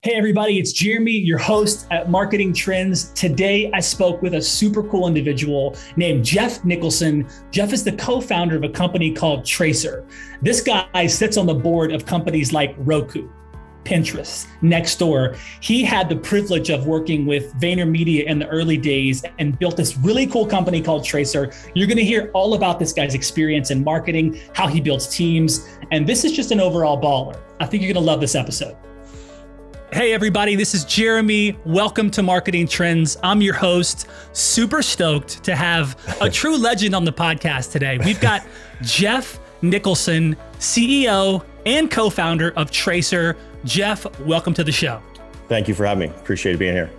Hey everybody, it's Jeremy, your host at Marketing Trends. Today I spoke with a super cool individual named Jeff Nicholson. Jeff is the co-founder of a company called Tracer. This guy sits on the board of companies like Roku, Pinterest, Nextdoor. He had the privilege of working with Vayner Media in the early days and built this really cool company called Tracer. You're going to hear all about this guy's experience in marketing, how he builds teams, and this is just an overall baller. I think you're going to love this episode. Hey everybody, this is Jeremy. Welcome to Marketing Trends. I'm your host. Super stoked to have a true legend on the podcast today. We've got Jeff Nicholson, CEO and co-founder of Tracer. Jeff, welcome to the show. Thank you for having me. Appreciate being here.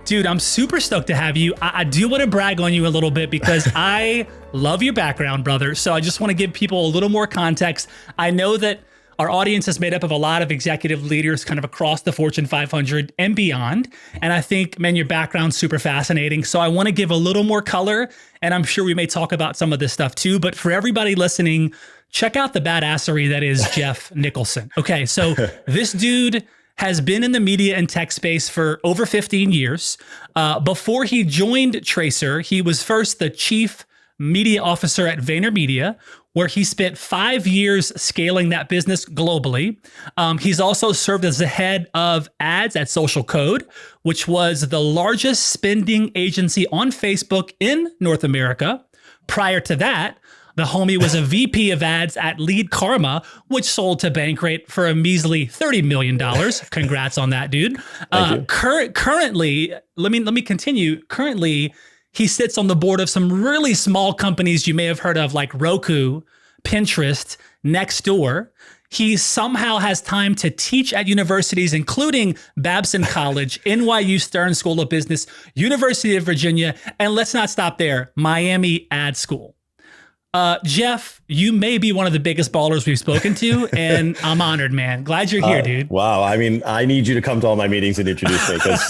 Dude, I'm super stoked to have you. I do want to brag on you a little bit because I love your background, brother. So I just want to give people a little more context. I know that our audience is made up of a lot of executive leaders kind of across the Fortune 500 and beyond. And I think, man, your background's super fascinating. So I want to give a little more color, and I'm sure we may talk about some of this stuff too. But for everybody listening, check out the badassery that is Jeff Nicholson. Okay, so this dude has been in the media and tech space for over 15 years. Before he joined Tracer, he was first the chief media officer at Vayner Media, where he spent 5 years scaling that business globally. He's also served as the head of ads at Social Code, which was the largest spending agency on Facebook in North America. Prior to that, the homie was a VP of ads at Lead Karma, which sold to Bankrate for a measly $30 million. Congrats on that, dude. Currently, let me continue. Currently, he sits on the board of some really small companies you may have heard of, like Roku, Pinterest, Nextdoor. He somehow has time to teach at universities, including Babson College, NYU Stern School of Business, University of Virginia, and let's not stop there, Miami Ad School. Jeff, you may be one of the biggest ballers we've spoken to, and I'm honored, man. Glad you're here, dude. Wow. I mean, I need you to come to all my meetings and introduce me because,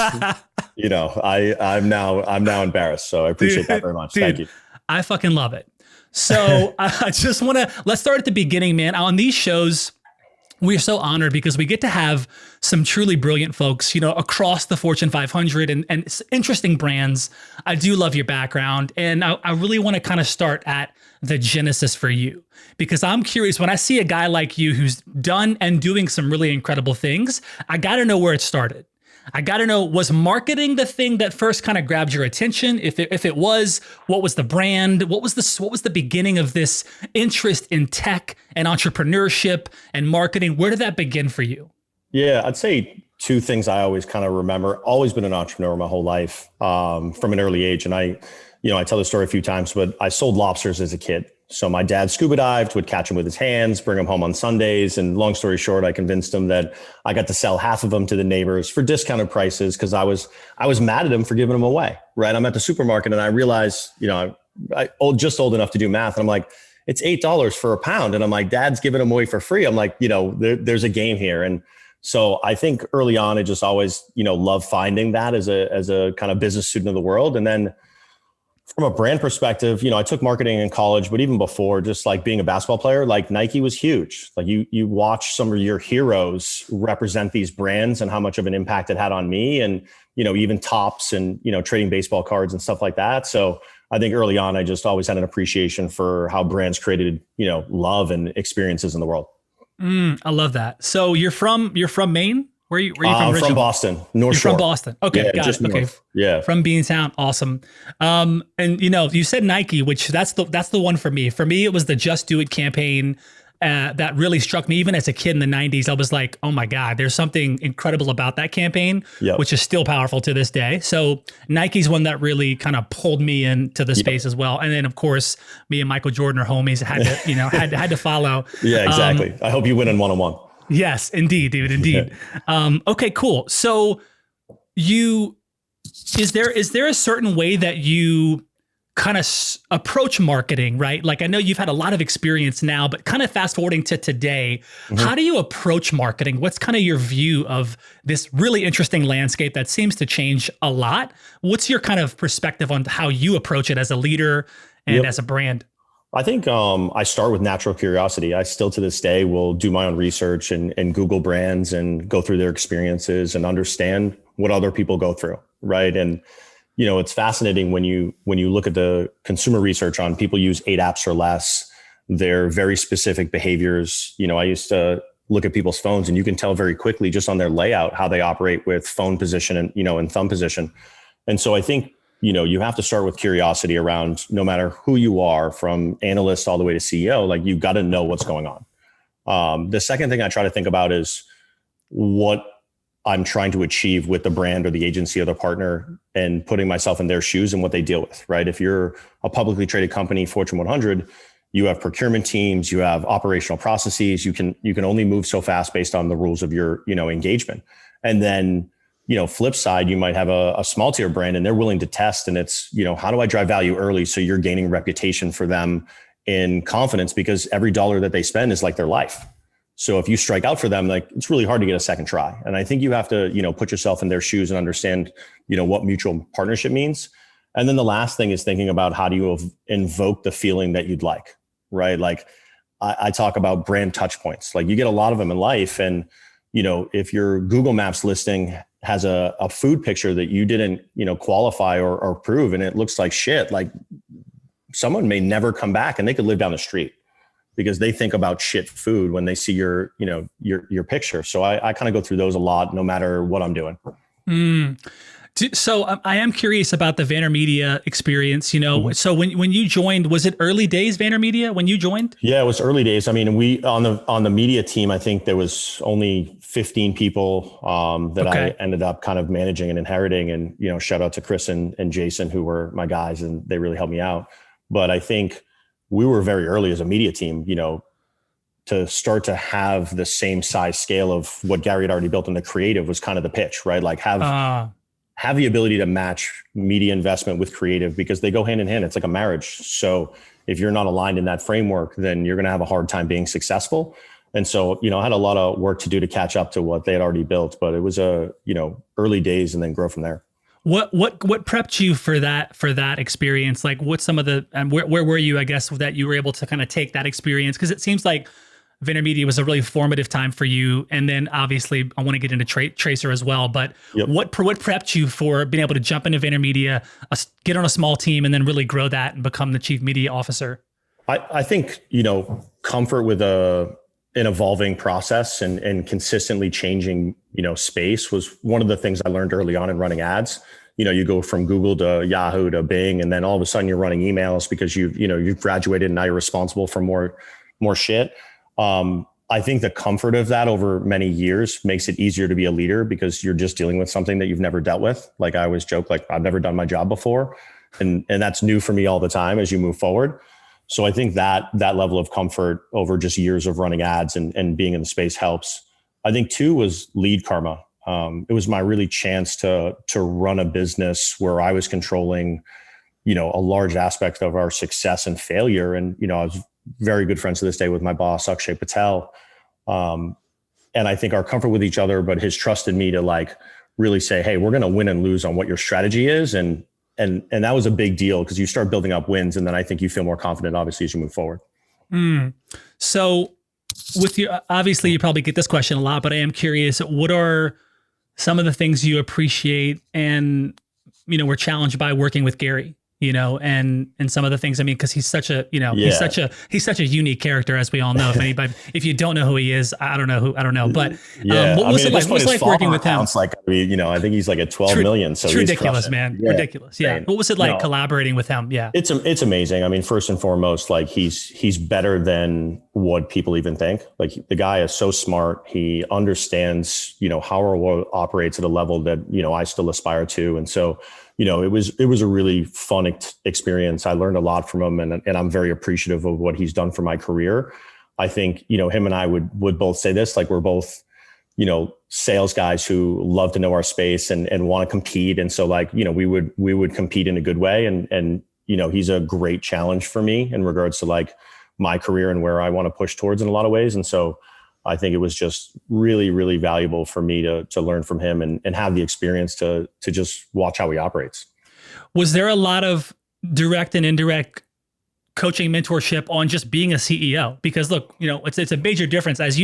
I'm now embarrassed. So I appreciate that very much. Dude, thank you. I fucking love it. So I just want to, let's start at the beginning, man. On these shows, we're so honored because we get to have some truly brilliant folks, across the Fortune 500 and interesting brands. I do love your background. And I really want to kind of start at the genesis for you, because I'm curious, when I see a guy like you who's done and doing some really incredible things, I got to know where it started. I got to know, was marketing the thing that first kind of grabbed your attention? If it was, what was the brand? What was the beginning of this interest in tech and entrepreneurship and marketing? Where did that begin for you? Yeah, I'd say two things I always kind of remember. Always been an entrepreneur my whole life, from an early age. And I tell the story a few times, but I sold lobsters as a kid. So my dad scuba dived, would catch them with his hands, bring them home on Sundays. And long story short, I convinced him that I got to sell half of them to the neighbors for discounted prices because I was mad at him for giving them away, right? I'm at the supermarket and I realized, just old enough to do math. And I'm like, it's $8 for a pound. And I'm like, Dad's giving them away for free. I'm like, there's a game here. And so I think early on, I just always, loved finding that as a kind of business student of the world. And then from a brand perspective, I took marketing in college, but even before, just like being a basketball player, like Nike was huge. Like you watch some of your heroes represent these brands and how much of an impact it had on me, and even Topps and trading baseball cards and stuff like that. So I think early on, I just always had an appreciation for how brands created love and experiences in the world. I love that. So you're from Maine? Where are you from? I'm from Boston, North Shore. You're from Boston. Okay, yeah, got it. Okay, north. Yeah, from Beantown. Awesome. And you said Nike, which that's the one for me. For me, it was the Just Do It campaign that really struck me. Even as a kid in the 90s, I was like, oh my God, there's something incredible about that campaine, which is still powerful to this day. So Nike's one that really kind of pulled me into the space as well. And then of course, me and Michael Jordan are homies. Had to had to follow. Yeah, exactly. I hope you win in one-on-one. Yes, indeed, dude, indeed. Okay, cool. So is there a certain way that you kind of approach marketing, right? Like I know you've had a lot of experience now, but kind of fast forwarding to today, how do you approach marketing? What's kind of your view of this really interesting landscape that seems to change a lot? What's your kind of perspective on how you approach it as a leader and as a brand? I think I start with natural curiosity. I still to this day will do my own research and Google brands and go through their experiences and understand what other people go through, right? And it's fascinating when you look at the consumer research on people use 8 apps or less. They're very specific behaviors. I used to look at people's phones, and you can tell very quickly just on their layout how they operate with phone position and thumb position. And so I think you have to start with curiosity around no matter who you are, from analyst all the way to CEO, like you've got to know what's going on. The second thing I try to think about is what I'm trying to achieve with the brand or the agency or the partner, and putting myself in their shoes and what they deal with, right? If you're a publicly traded company, Fortune 100, you have procurement teams, you have operational processes, you can only move so fast based on the rules of your, engagement. And then, flip side, you might have a small tier brand and they're willing to test. And it's, how do I drive value early so you're gaining reputation for them in confidence, because every dollar that they spend is like their life. So if you strike out for them, like it's really hard to get a second try. And I think you have to, put yourself in their shoes and understand, what mutual partnership means. And then the last thing is thinking about how do you invoke the feeling that you'd like, right? Like I talk about brand touch points. Like you get a lot of them in life. And, if your Google Maps listing has a food picture that you didn't, qualify or approve, and it looks like shit, like someone may never come back, and they could live down the street because they think about shit food when they see your picture. So I kind of go through those a lot, no matter what I'm doing. So I am curious about the VaynerMedia experience, Mm-hmm. So when you joined, was it early days VaynerMedia when you joined? Yeah, it was early days. I mean, we on the media team, I think there was only 15 people that I ended up kind of managing and inheriting. And, shout out to Chris and Jason, who were my guys, and they really helped me out. But I think we were very early as a media team, to start to have the same size scale of what Gary had already built in the creative was kind of the pitch, right? Like have the ability to match media investment with creative, because they go hand in hand. It's like a marriage. So if you're not aligned in that framework, then you're going to have a hard time being successful. And so, I had a lot of work to do to catch up to what they had already built, but it was early days and then grow from there. What prepped you for that experience? Like what's some of the, and where were you, I guess, that you were able to kind of take that experience? Cause it seems like VaynerMedia was a really formative time for you. And then obviously I want to get into Tracer as well, but what prepped you for being able to jump into VaynerMedia, get on a small team, and then really grow that and become the chief media officer? I think, comfort with an evolving process and consistently changing, space was one of the things I learned early on in running ads. You go from Google to Yahoo to Bing, and then all of a sudden you're running emails because you've graduated and now you're responsible for more shit. I think the comfort of that over many years makes it easier to be a leader, because you're just dealing with something that you've never dealt with. Like I always joke, like I've never done my job before, and that's new for me all the time as you move forward. So I think that level of comfort over just years of running ads and being in the space helps. I think two was lead karma. It was my really chance to run a business where I was controlling, a large aspect of our success and failure. And, I was very good friends to this day with my boss, Akshay Patel. And I think our comfort with each other, but his trust in me to like really say, hey, we're going to win and lose on what your strategy is. And that was a big deal, because you start building up wins. And then I think you feel more confident, obviously, as you move forward. So with you, obviously you probably get this question a lot, but I am curious, what are some of the things you appreciate and, were challenged by working with Gary? And some of the things, I mean, because he's such a, he's such a unique character, as we all know. If you don't know who he is, I don't know. But what was it like? What was like working with him? Like, I think he's like at 12 million. So it's ridiculous, man. Yeah. Ridiculous. Yeah. What was it like collaborating with him? Yeah. It's amazing. I mean, first and foremost, like he's better than what people even think. Like the guy is so smart. He understands, how our world operates at a level that, I still aspire to. And so, it was a really fun experience. I learned a lot from him, and I'm very appreciative of what he's done for my career. I think, him and I would both say this, like we're both, sales guys who love to know our space and want to compete. And so like, we would compete in a good way. And, he's a great challenge for me in regards to like my career and where I want to push towards in a lot of ways. And so I think it was just really, really valuable for me to learn from him and have the experience to just watch how he operates. Was there a lot of direct and indirect coaching, mentorship on just being a CEO? Because look, it's a major difference, as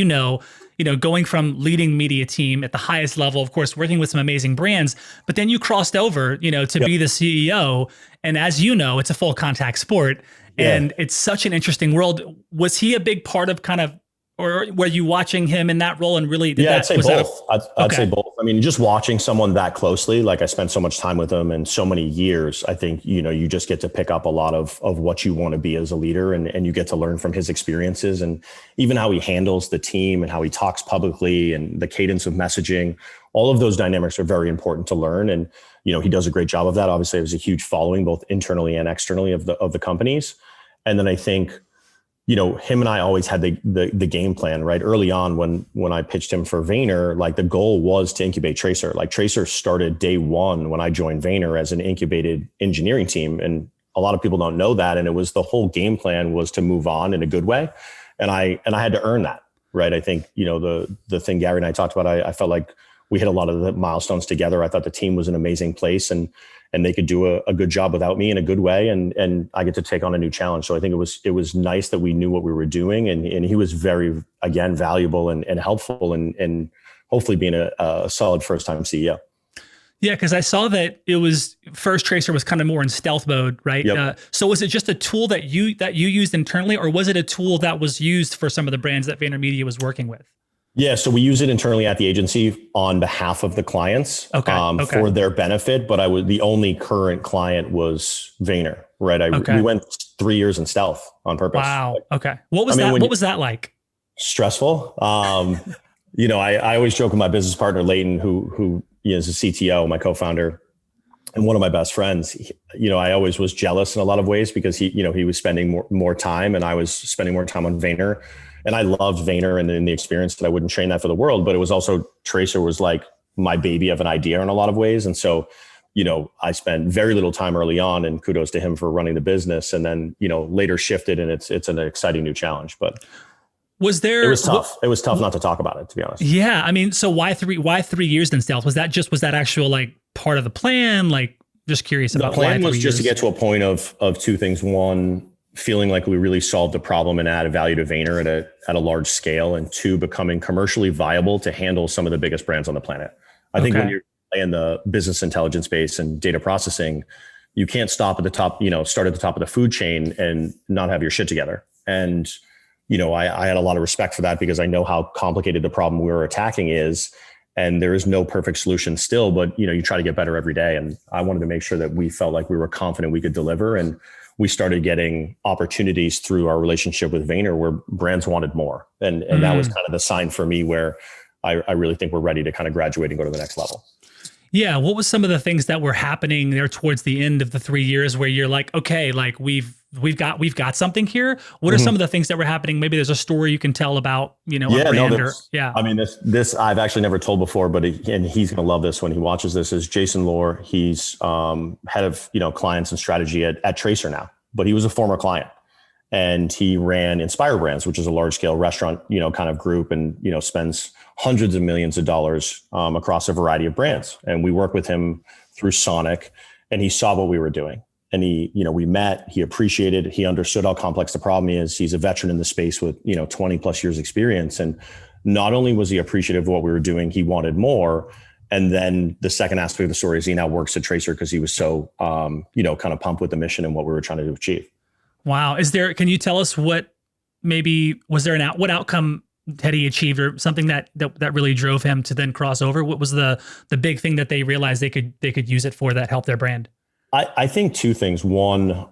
going from leading media team at the highest level, of course, working with some amazing brands, but then you crossed over, to be the CEO. And as you know, it's a full contact sport and it's such an interesting world. Was he a big part of or were you watching him in that role and really I'd say both. I'd say both. I mean, just watching someone that closely, like I spent so much time with him and so many years, I think, you just get to pick up a lot of what you want to be as a leader, and you get to learn from his experiences and even how he handles the team and how he talks publicly and the cadence of messaging. All of those dynamics are very important to learn. And, he does a great job of that. Obviously, there's a huge following both internally and externally of the companies. And then I think, him and I always had the game plan, right? Early on when I pitched him for Vayner, like the goal was to incubate Tracer. Like Tracer started day one when I joined Vayner as an incubated engineering team. And a lot of people don't know that. And it was the whole game plan was to move on in a good way. And I had to earn that, right? I think, the thing Gary and I talked about, I felt like we hit a lot of the milestones together. I thought the team was an amazing place and they could do a good job without me in a good way. And I get to take on a new challenge. So I think it was nice that we knew what we were doing. And he was very, again, valuable and helpful and hopefully being a solid first-time CEO. Yeah, because I saw that it was first Tracer was kind of more in stealth mode, right? Yep. So was it just a tool that you used internally, or was it a tool that was used for some of the brands that VaynerMedia was working with? Yeah, so we use it internally at the agency on behalf of the clients for their benefit. But the only current client was Vayner, right? We went 3 years in stealth on purpose. Wow. Okay. What was that? What was that like? Stressful. I always joke with my business partner, Leighton, who is a CTO, my co-founder, and one of my best friends. I always was jealous in a lot of ways because he was spending more time and I was spending more time on Vayner. And I loved Vayner and the experience that I wouldn't train that for the world, but it was also Tracer was like my baby of an idea in a lot of ways. And so, I spent very little time early on, and kudos to him for running the business. And then, later shifted, and it's an exciting new challenge, but it was tough. It was tough not to talk about it, to be honest. Yeah. I mean, so why 3 years in stealth? Was that actual like part of the plan? Like just curious about the plan was just to get to a point of two things. One, feeling like we really solved the problem and added value to Vayner at a large scale, and two, becoming commercially viable to handle some of the biggest brands on the planet. I think when you're in the business intelligence space and data processing, you can't stop at the top, start at the top of the food chain and not have your shit together. And, I had a lot of respect for that because I know how complicated the problem we were attacking is. And there is no perfect solution still, but you try to get better every day. And I wanted to make sure that we felt like we were confident we could deliver. And we started getting opportunities through our relationship with Vayner where brands wanted more. And that was kind of the sign for me where I really think we're ready to kind of graduate and go to the next level. Yeah. What was some of the things that were happening there towards the end of the 3 years where you're like, okay, like we've got something here? What are some of the things that were happening? Maybe there's a story you can tell about, a brand I mean, this I've actually never told before, but and he's going to love this when he watches this, is Jason Lohr. He's head of, clients and strategy at Tracer now, but he was a former client. And he ran Inspire Brands, which is a large scale restaurant, kind of group, and, spends hundreds of millions of dollars across a variety of brands. And we worked with him through Sonic, and he saw what we were doing. And we met, he appreciated, he understood how complex the problem is. He's a veteran in the space with, 20 plus years experience. And not only was he appreciative of what we were doing, he wanted more. And then the second aspect of the story is he now works at Tracer because he was so, kind of pumped with the mission and what we were trying to achieve. Wow. Can you tell us what what outcome had he achieved, or something that really drove him to then cross over? What was the big thing that they realized they could use it for that helped their brand? I think two things. One,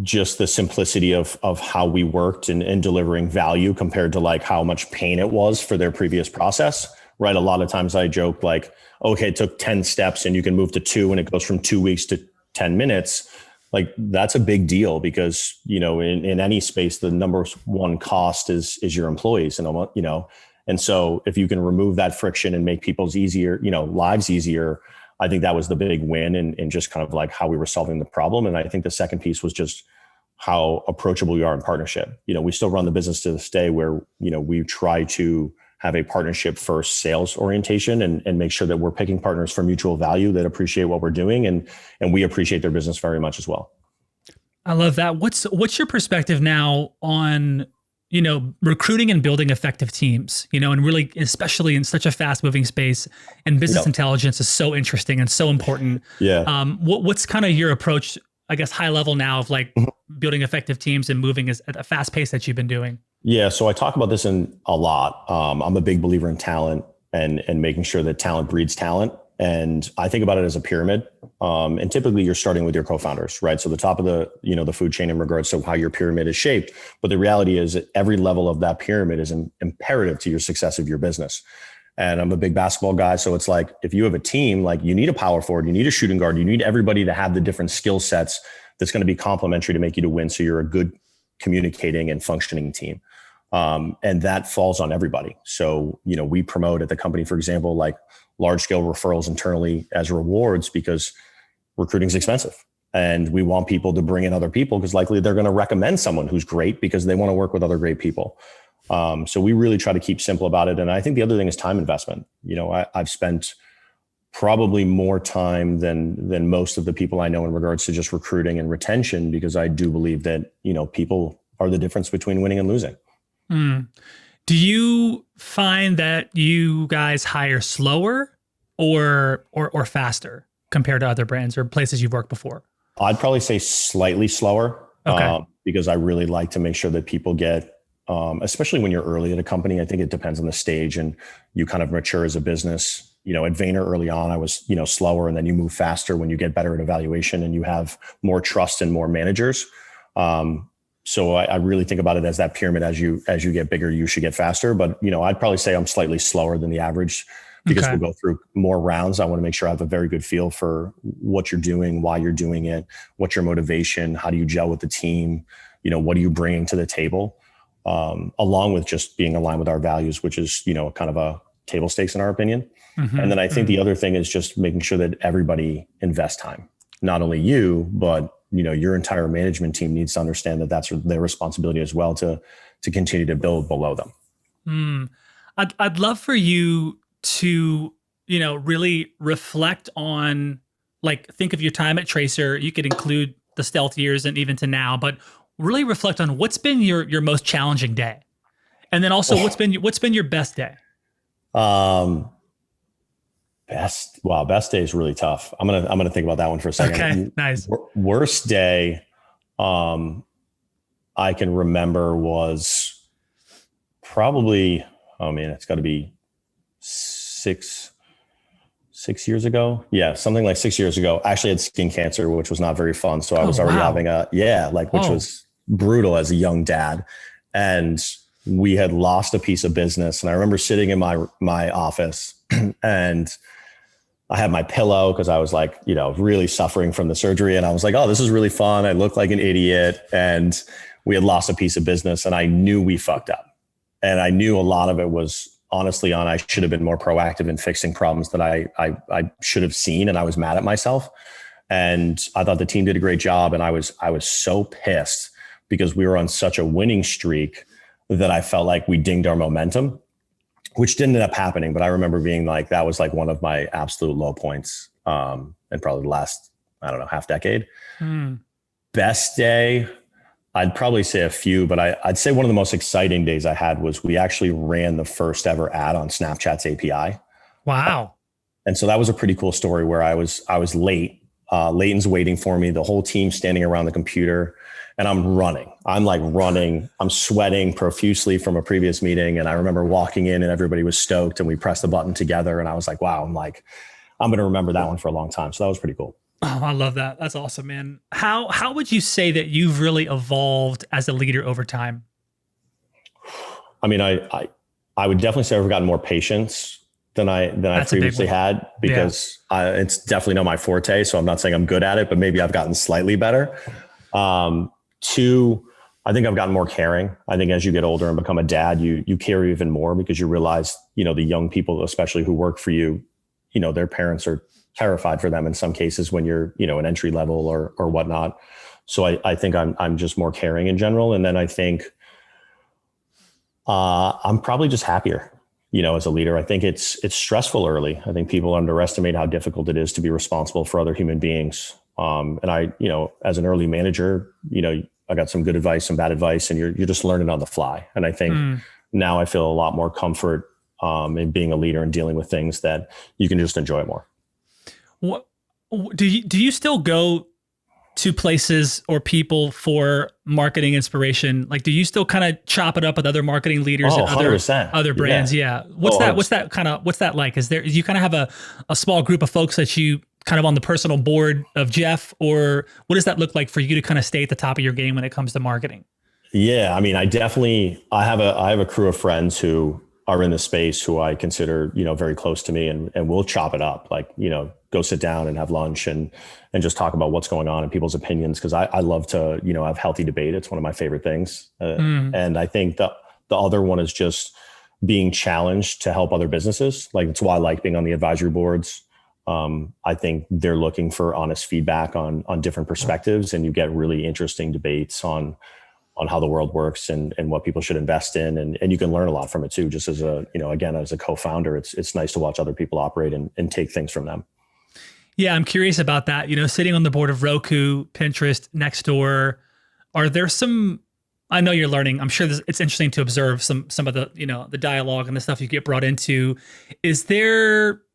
just the simplicity of how we worked and delivering value compared to like how much pain it was for their previous process, right? A lot of times I joke like, okay, it took 10 steps and you can move to 2 and it goes from 2 weeks to 10 minutes. Like that's a big deal because, in any space, the number one cost is your employees and so if you can remove that friction and make people's lives easier, I think that was the big win and just kind of like how we were solving the problem. And I think the second piece was just how approachable we are in partnership. We still run the business to this day where, we try to have a partnership first sales orientation and make sure that we're picking partners for mutual value that appreciate what we're doing. And we appreciate their business very much as well. I love that. What's your perspective now on, recruiting and building effective teams, and really, especially in such a fast moving space, and business intelligence is so interesting and so important. Yeah. What's kind of your approach, I guess, high level now of like building effective teams and moving at a fast pace that you've been doing? Yeah. So I talk about this in a lot. I'm a big believer in talent and making sure that talent breeds talent. And I think about it as a pyramid. And typically you're starting with your co-founders, right? So the top of the food chain in regards to how your pyramid is shaped. But the reality is that every level of that pyramid is imperative to your success of your business. And I'm a big basketball guy. So it's like, if you have a team, like you need a power forward, you need a shooting guard, you need everybody to have the different skill sets that's going to be complementary to make you to win. So you're a good communicating and functioning team. And that falls on everybody. So, we promote at the company, for example, like large scale referrals internally as rewards because recruiting is expensive. And we want people to bring in other people because likely they're going to recommend someone who's great because they want to work with other great people. So we really try to keep simple about it. And I think the other thing is time investment. I've spent probably more time than most of the people I know in regards to just recruiting and retention, because I do believe that, people are the difference between winning and losing. Do you find that you guys hire slower or faster compared to other brands or places you've worked before? I'd probably say slightly slower, because I really like to make sure that people get, especially when you're early at a company, I think it depends on the stage and you kind of mature as a business. At Vayner early on, I was, slower, and then you move faster when you get better at evaluation and you have more trust and more managers. So I really think about it as that pyramid. As you get bigger, you should get faster. But, I'd probably say I'm slightly slower than the average because we'll go through more rounds. I want to make sure I have a very good feel for what you're doing, why you're doing it, what's your motivation, how do you gel with the team, what are you bringing to the table, along with just being aligned with our values, which is, kind of a table stakes in our opinion. And then I think the other thing is just making sure that everybody invests time, not only you, but your entire management team needs to understand that that's their responsibility as well to continue to build below them. I'd love for you to, really reflect on, like, think of your time at Tracer. You could include the stealth years and even to now, but really reflect on what's been your most challenging day. And then also what's been your best day? Best day is really tough. I'm gonna think about that one for a second. Okay, nice. Worst day I can remember was probably, it's got to be six years ago. Yeah, something like 6 years ago. I actually had skin cancer, which was not very fun. So I was already having which was brutal as a young dad. And we had lost a piece of business. And I remember sitting in my office and I had my pillow because I was like, really suffering from the surgery. And I was like, oh, this is really fun. I look like an idiot. And we had lost a piece of business and I knew we fucked up. And I knew a lot of it was honestly I should have been more proactive in fixing problems that I should have seen. And I was mad at myself. And I thought the team did a great job. And I was so pissed because we were on such a winning streak that I felt like we dinged our momentum, which didn't end up happening. But I remember being like, that was like one of my absolute low points in probably the last, half decade. Best day, I'd probably say a few, but I'd say one of the most exciting days I had was we actually ran the first ever ad on Snapchat's API. Wow. And so that was a pretty cool story where I was late. Leighton's waiting for me, the whole team standing around the computer, and I'm running. I'm sweating profusely from a previous meeting. And I remember walking in and everybody was stoked and we pressed the button together. And I was like, wow, I'm going to remember that one for a long time. So that was pretty cool. Oh, I love that. That's awesome, man. How would you say that you've really evolved as a leader over time? I would definitely say I've gotten more patience than I previously had because it's definitely not my forte. So I'm not saying I'm good at it, but maybe I've gotten slightly better. Two, I think I've gotten more caring. I think as you get older and become a dad, you care even more because you realize, the young people, especially who work for you, their parents are terrified for them in some cases when you're, an entry level or whatnot. So I think I'm just more caring in general. And then I think I'm probably just happier, as a leader. I think it's stressful early. I think people underestimate how difficult it is to be responsible for other human beings. And I, as an early manager, I got some good advice, some bad advice, and you're just learning on the fly. And I think now I feel a lot more comfort in being a leader and dealing with things that you can just enjoy more. What do you still go to places or people for marketing inspiration? Like, do you still kind of chop it up with other marketing leaders and other brands? Yeah. What's that like? Do you kind of have a small group of folks that you kind of on the personal board of Jeff, or what does that look like for you to kind of stay at the top of your game when it comes to marketing? Yeah. I mean, I have a crew of friends who are in the space who I consider, very close to me, and we'll chop it up, like, go sit down and have lunch and just talk about what's going on and people's opinions. Cause I love to, have healthy debate. It's one of my favorite things. And I think the other one is just being challenged to help other businesses. Like, it's why I like being on the advisory boards. I think they're looking for honest feedback on different perspectives, and you get really interesting debates on how the world works and what people should invest in. And you can learn a lot from it too. Just as again, as a co-founder, it's nice to watch other people operate and take things from them. Yeah. I'm curious about that. Sitting on the board of Roku, Pinterest, Nextdoor, are there some, I know you're learning, I'm sure it's interesting to observe some of the, the dialogue and the stuff you get brought into.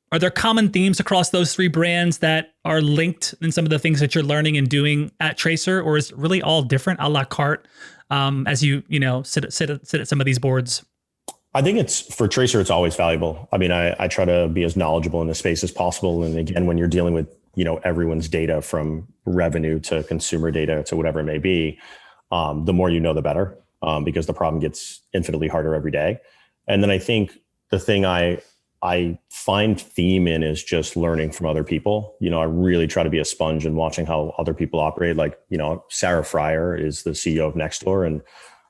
Are there common themes across those three brands that are linked in some of the things that you're learning and doing at Tracer, or is it really all different a la carte as you sit at some of these boards? I think for Tracer, it's always valuable. I mean, I try to be as knowledgeable in the space as possible. And again, when you're dealing with, everyone's data, from revenue to consumer data to whatever it may be, the more you know, the better, because the problem gets infinitely harder every day. And then I think the thing I find theme in is just learning from other people. I really try to be a sponge and watching how other people operate. Like, Sarah Fryer is the CEO of Nextdoor, and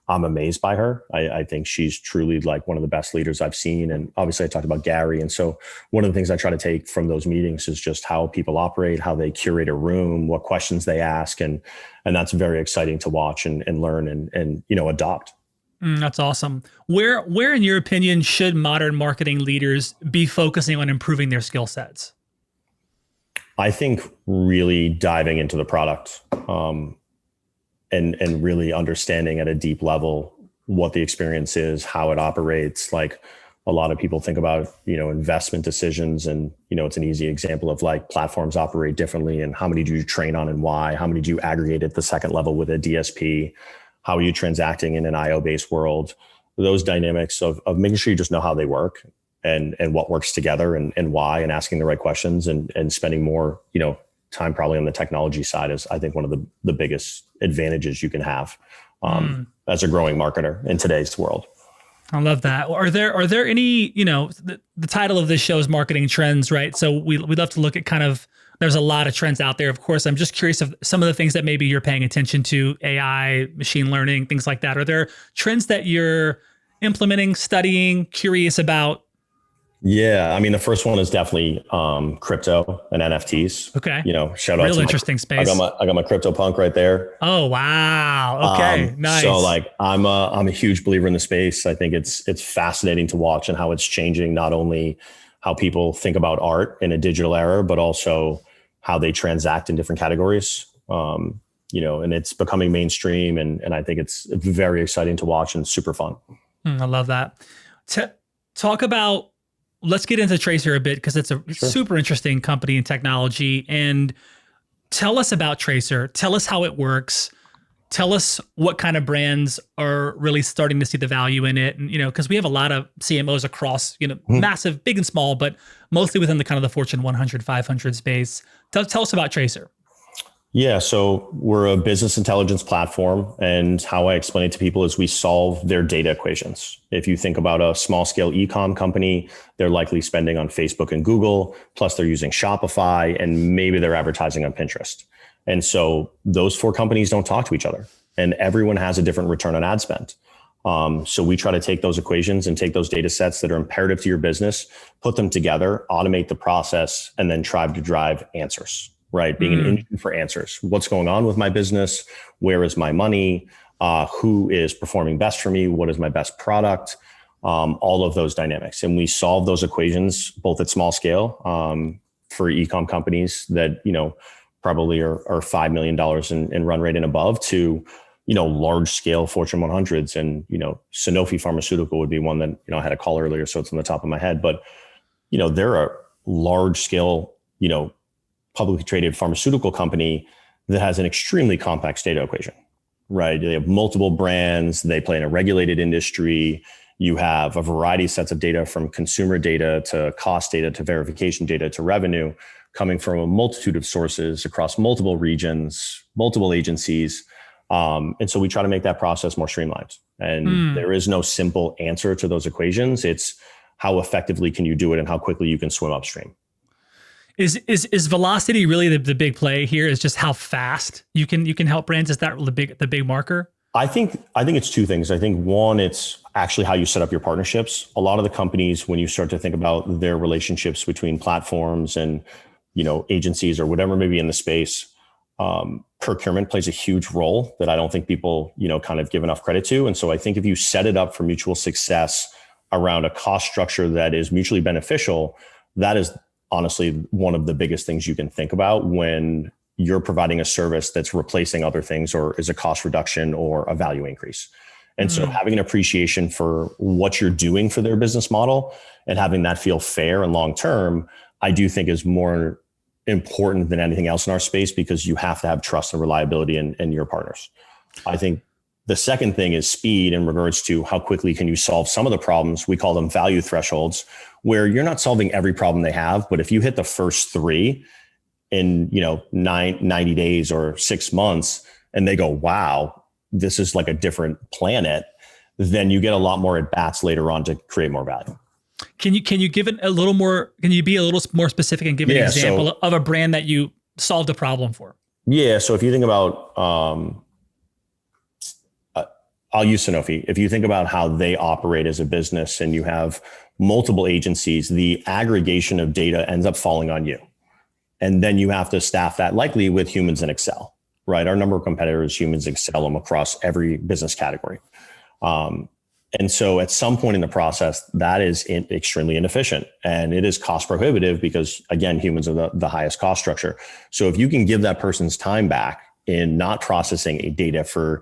I'm amazed by her. I think she's truly like one of the best leaders I've seen. And obviously I talked about Gary. And so one of the things I try to take from those meetings is just how people operate, how they curate a room, what questions they ask. And that's very exciting to watch and learn and adopt. That's awesome. Where, in your opinion, should modern marketing leaders be focusing on improving their skill sets? I think really diving into the product and really understanding at a deep level what the experience is, how it operates. Like, a lot of people think about, investment decisions, and, it's an easy example of like platforms operate differently, and how many do you train on and why? How many do you aggregate at the second level with a DSP? How are you transacting in an IO-based world? Those dynamics of making sure you just know how they work and what works together and why, and asking the right questions and spending more, time probably on the technology side is, I think, one of the biggest advantages you can have as a growing marketer in today's world. I love that. Are there any, the title of this show is Marketing Trends, right? So we love to look at there's a lot of trends out there. Of course, I'm just curious of some of the things that maybe you're paying attention to, AI, machine learning, things like that. Are there trends that you're implementing, studying, curious about? Yeah. I mean, the first one is definitely crypto and NFTs. Okay. Shout out Real to interesting space. I got my crypto punk right there. Oh, wow. Okay. Nice. So like, I'm a huge believer in the space. I think it's fascinating to watch and how it's changing not only how people think about art in a digital era, but also how they transact in different categories. And it's becoming mainstream, and I think it's very exciting to watch and super fun. I love that. Let's get into Tracer a bit, because it's a super interesting company and technology. And tell us about Tracer. Tell us how it works. Tell us what kind of brands are really starting to see the value in it. And, because we have a lot of CMOs across, massive, big and small, but mostly within the kind of the Fortune 100, 500 space. Tell us about Tracer. Yeah. So we're a business intelligence platform, and how I explain it to people is we solve their data equations. If you think about a small scale e-com company, they're likely spending on Facebook and Google, plus they're using Shopify, and maybe they're advertising on Pinterest. And so those four companies don't talk to each other, and everyone has a different return on ad spend. So we try to take those equations and take those data sets that are imperative to your business, put them together, automate the process, and then try to drive answers, right? Being an engine for answers. What's going on with my business? Where is my money? Who is performing best for me? What is my best product? All of those dynamics. And we solve those equations both at small scale for e-com companies that, probably are $5 million in run rate and above to, large scale Fortune 100s. And, Sanofi Pharmaceutical would be one that, I had a call earlier, so it's on the top of my head, but, they're a large scale, publicly traded pharmaceutical company that has an extremely complex data equation, right? They have multiple brands. They play in a regulated industry. You have a variety of sets of data, from consumer data to cost data to verification data to revenue, coming from a multitude of sources across multiple regions, multiple agencies. And so we try to make that process more streamlined. And there is no simple answer to those equations. It's how effectively can you do it and how quickly you can swim upstream. Is velocity really the big play here? Is just how fast you can help brands? Is that the big marker? I think it's two things. I think one, it's actually how you set up your partnerships. A lot of the companies, when you start to think about their relationships between platforms and, agencies or whatever may be in the space, procurement plays a huge role that I don't think people, kind of give enough credit to. And so I think if you set it up for mutual success around a cost structure that is mutually beneficial, that is honestly one of the biggest things you can think about when you're providing a service that's replacing other things or is a cost reduction or a value increase. And so having an appreciation for what you're doing for their business model and having that feel fair and long-term, I do think is more important than anything else in our space, because you have to have trust and reliability in your partners. I think the second thing is speed in regards to how quickly can you solve some of the problems. We call them value thresholds, where you're not solving every problem they have, but if you hit the first 3 in 90 days or 6 months and they go, wow, this is like a different planet, then you get a lot more at bats later on to create more value. Can you give it a little more? Can you be a little more specific and give an example of a brand that you solved a problem for? Yeah. So if you think about, I'll use Sanofi. If you think about how they operate as a business and you have multiple agencies, the aggregation of data ends up falling on you. And then you have to staff that likely with humans in Excel, right? Our number of competitors, humans excel them across every business category. And so at some point in the process, that is extremely inefficient, and it is cost prohibitive because, again, humans are the highest cost structure. So if you can give that person's time back in not processing a data for,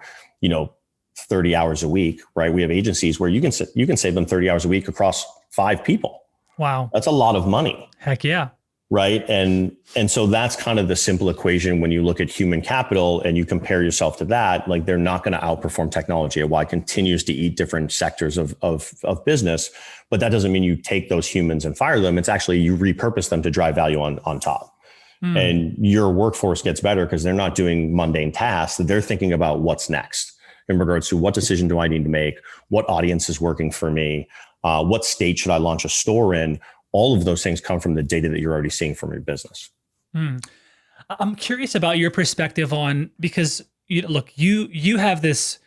30 hours a week, right? We have agencies where you can save them 30 hours a week across 5 people. Wow. That's a lot of money. Heck yeah. Right. And so that's kind of the simple equation when you look at human capital and you compare yourself to that. Like, they're not going to outperform technology. Why continues to eat different sectors of business, but that doesn't mean you take those humans and fire them. It's actually you repurpose them to drive value on top. And your workforce gets better because they're not doing mundane tasks. They're thinking about what's next in regards to what decision do I need to make? What audience is working for me? What state should I launch a store in? All of those things come from the data that you're already seeing from your business. I'm curious about your perspective on, because you have this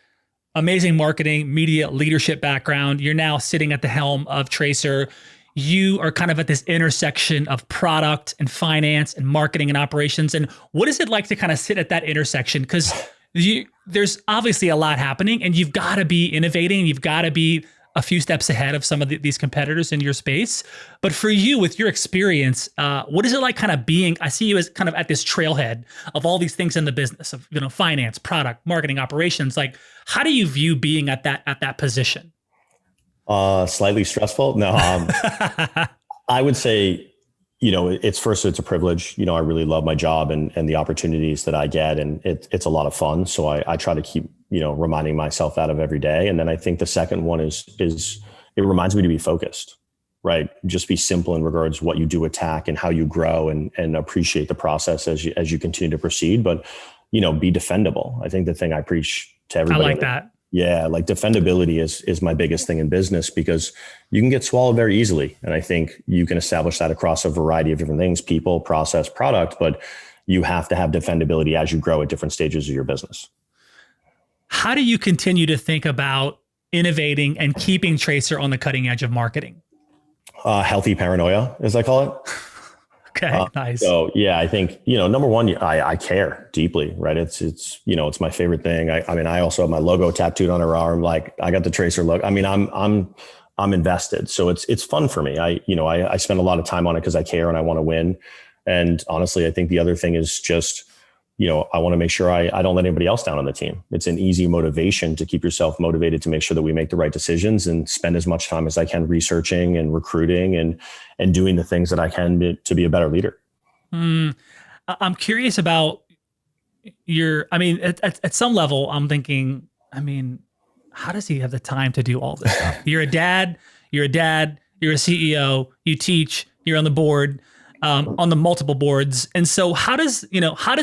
amazing marketing, media, leadership background. You're now sitting at the helm of Tracer. You are kind of at this intersection of product and finance and marketing and operations. And what is it like to kind of sit at that intersection? Because there's obviously a lot happening, and you've got to be innovating. You've got to be a few steps ahead of some of these competitors in your space. But for you, with your experience, what is it like kind of being, I see you as kind of at this trailhead of all these things in the business of, finance, product, marketing, operations. Like, how do you view being at that position? Slightly stressful. No, I would say, it's a privilege. I really love my job and the opportunities that I get, and it's a lot of fun. So I try to keep, reminding myself that of every day. And then I think the second one is it reminds me to be focused, right? Just be simple in regards to what you do attack and how you grow, and appreciate the process as you continue to proceed. But, be defendable. I think the thing I preach to everybody. I like that. Yeah. Like, defendability is my biggest thing in business, because you can get swallowed very easily. And I think you can establish that across a variety of different things, people, process, product, but you have to have defendability as you grow at different stages of your business. How do you continue to think about innovating and keeping Tracer on the cutting edge of marketing? Healthy paranoia, as I call it. Okay, nice. So yeah, I think, number one, I care deeply, right? It's my favorite thing. I also have my logo tattooed on our arm. Like, I got the Tracer logo. I'm invested. So it's fun for me. I spend a lot of time on it because I care and I want to win. And honestly, I think the other thing is just, I want to make sure I don't let anybody else down on the team. It's an easy motivation to keep yourself motivated to make sure that we make the right decisions and spend as much time as I can researching and recruiting and doing the things that I can to be a better leader. I'm curious about at some level, I'm thinking, how does he have the time to do all this stuff? You're a dad, you're a CEO, you teach, you're on the board, on the multiple boards. And so how does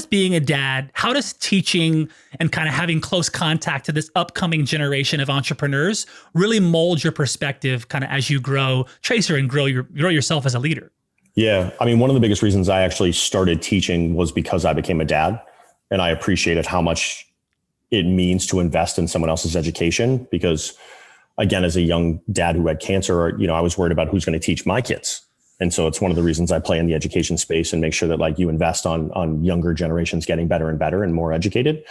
being a dad, how does teaching and kind of having close contact to this upcoming generation of entrepreneurs really mold your perspective kind of as you grow Tracer and grow yourself as a leader? Yeah. One of the biggest reasons I actually started teaching was because I became a dad and I appreciated how much it means to invest in someone else's education. Because again, as a young dad who had cancer, I was worried about who's going to teach my kids. And so it's one of the reasons I play in the education space and make sure that like you invest on younger generations getting better and better and more educated.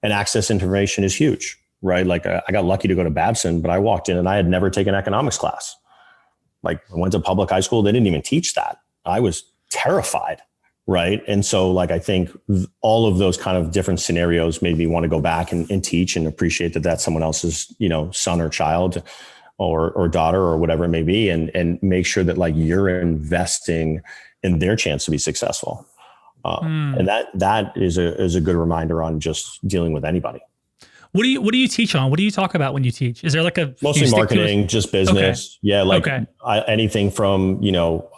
And access to information is huge, right? Like I got lucky to go to Babson, but I walked in and I had never taken economics class. Like I went to public high school. They didn't even teach that. I was terrified. Right. And so like, I think all of those kind of different scenarios made me want to go back and teach and appreciate that that's someone else's, son or child or daughter or whatever it may be. And make sure that like you're investing in their chance to be successful. And that is a good reminder on just dealing with anybody. What do you teach on? What do you talk about when you teach? Is there like mostly marketing, just business? Okay. Yeah. Like anything from,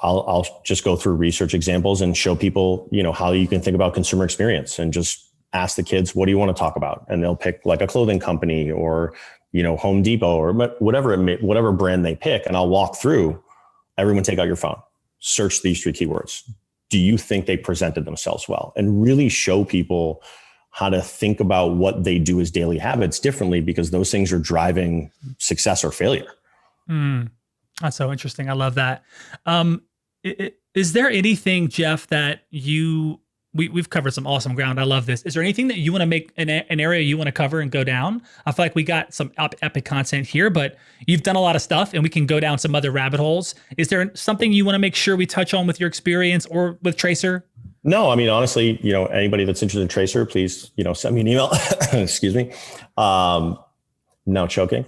I'll just go through research examples and show people, how you can think about consumer experience and just ask the kids, what do you want to talk about? And they'll pick like a clothing company or, Home Depot or whatever brand they pick. And I'll walk through, everyone take out your phone, search these 3 keywords. Do you think they presented themselves well? And really show people how to think about what they do as daily habits differently, because those things are driving success or failure. That's so interesting. I love that. Is there anything, Jeff, that we've covered some awesome ground. I love this. Is there anything that you want to make an area you want to cover and go down? I feel like we got some epic content here, but you've done a lot of stuff and we can go down some other rabbit holes. Is there something you want to make sure we touch on with your experience or with Tracer? No, honestly, anybody that's interested in Tracer, please, send me an email. Excuse me. Now choking.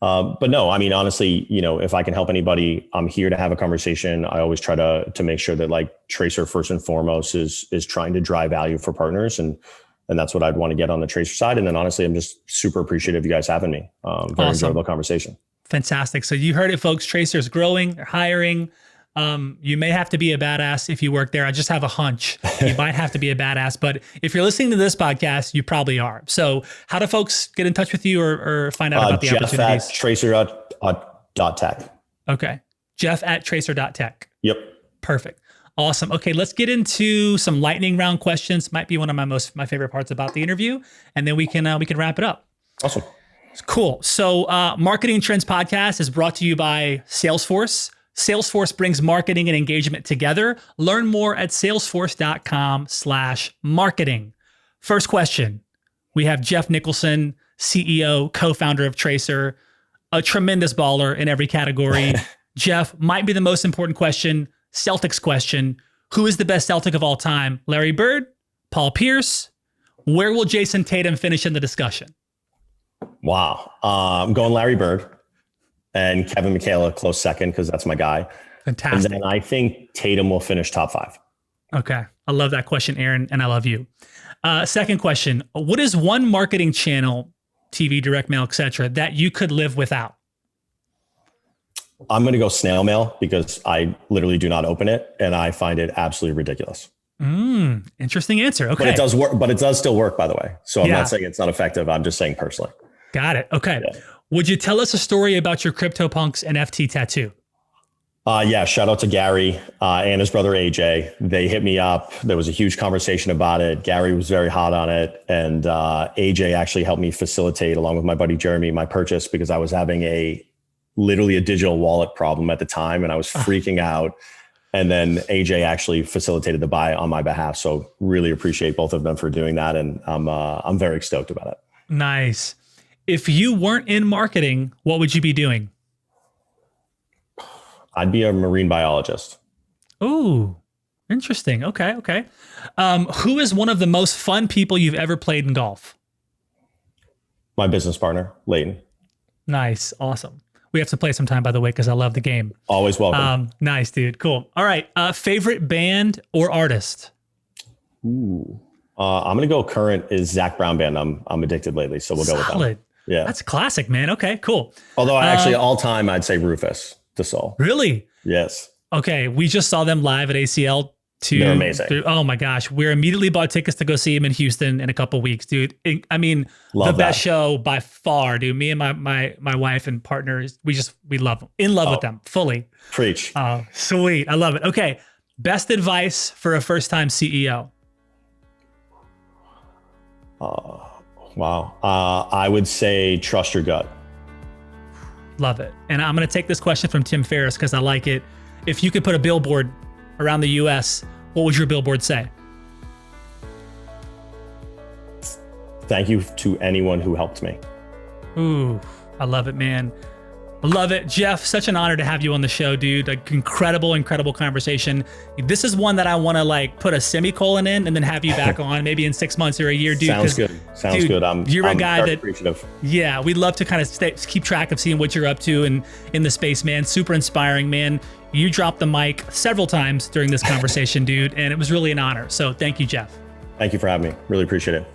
But no, honestly, if I can help anybody, I'm here to have a conversation. I always try to make sure that like Tracer first and foremost is trying to drive value for partners. And that's what I'd want to get on the Tracer side. And then honestly, I'm just super appreciative of you guys having me. Very enjoyable conversation. Fantastic. So you heard it, folks. Tracer's growing, they're hiring. You may have to be a badass if you work there. I just have a hunch. You might have to be a badass, but if you're listening to this podcast, you probably are. So how do folks get in touch with you or find out about the opportunities? Jeff@tracer.tech. Okay. Jeff@tracer.tech. Yep. Perfect. Awesome. Okay. Let's get into some lightning round questions. Might be one of my favorite parts about the interview. And then we can wrap it up. Awesome. Cool. So, Marketing Trends Podcast is brought to you by Salesforce. Salesforce brings marketing and engagement together. Learn more at salesforce.com/marketing. First question. We have Jeff Nicholson, CEO, co-founder of Tracer, a tremendous baller in every category. Jeff, might be the most important question, Celtics question. Who is the best Celtic of all time? Larry Bird, Paul Pierce? Where will Jason Tatum finish in the discussion? Wow. I'm going Larry Bird. And Kevin McHale, close second, because that's my guy. Fantastic. And then I think Tatum will finish top 5. Okay. I love that question, Aaron, and I love you. Second question. What is one marketing channel, TV, direct mail, etc., that you could live without? I'm going to go snail mail because I literally do not open it, and I find it absolutely ridiculous. Interesting answer. Okay. But it does work, but it does still work, by the way. So I'm not saying it's not effective. I'm just saying personally. Got it. Okay. Yeah. Would you tell us a story about your CryptoPunks NFT tattoo? Yeah. Shout out to Gary and his brother, AJ. They hit me up. There was a huge conversation about it. Gary was very hot on it. And AJ actually helped me facilitate, along with my buddy, Jeremy, my purchase, because I was having literally a digital wallet problem at the time. And I was freaking out. And then AJ actually facilitated the buy on my behalf. So really appreciate both of them for doing that. And I'm very stoked about it. Nice. If you weren't in marketing, what would you be doing? I'd be a marine biologist. Ooh, Interesting. Okay. Okay. Who is one of the most fun people you've ever played in golf? My business partner, Leighton. Nice. Awesome. We have to play sometime, by the way, because I love the game. Always welcome. Nice, dude. Cool. All right. Favorite band or artist? Ooh. I'm going to go current is Zach Brown Band. I'm addicted lately, so we'll go with them. Yeah. That's classic, man. Okay, cool. Although I actually all time, I'd say Rufus the Soul. Really? Yes. Okay. We just saw them live at ACL. They're amazing. Oh my gosh. We're immediately bought tickets to go see him in Houston in a couple weeks, dude. I mean, the best show by far, dude. Me and my wife and partners, we love them. In love with them fully. Preach. Oh, sweet. I love it. Okay. Best advice for a first-time CEO? Wow. I would say trust your gut. Love it. And I'm going to take this question from Tim Ferriss because I like it. If you could put a billboard around the US, what would your billboard say? Thank you to anyone who helped me. Ooh, I love it, man. I love it. Jeff, such an honor to have you on the show, dude. Like, incredible conversation. This is one that I want to like put a semicolon in and then have you back on maybe in 6 months or a year, dude. Sounds good. Sounds good. You're a guy that, appreciative. Yeah, we'd love to kind of keep track of seeing what you're up to and in the space, man. Super inspiring, man. You dropped the mic several times during this conversation, dude, and it was really an honor. So thank you, Jeff. Thank you for having me. Really appreciate it.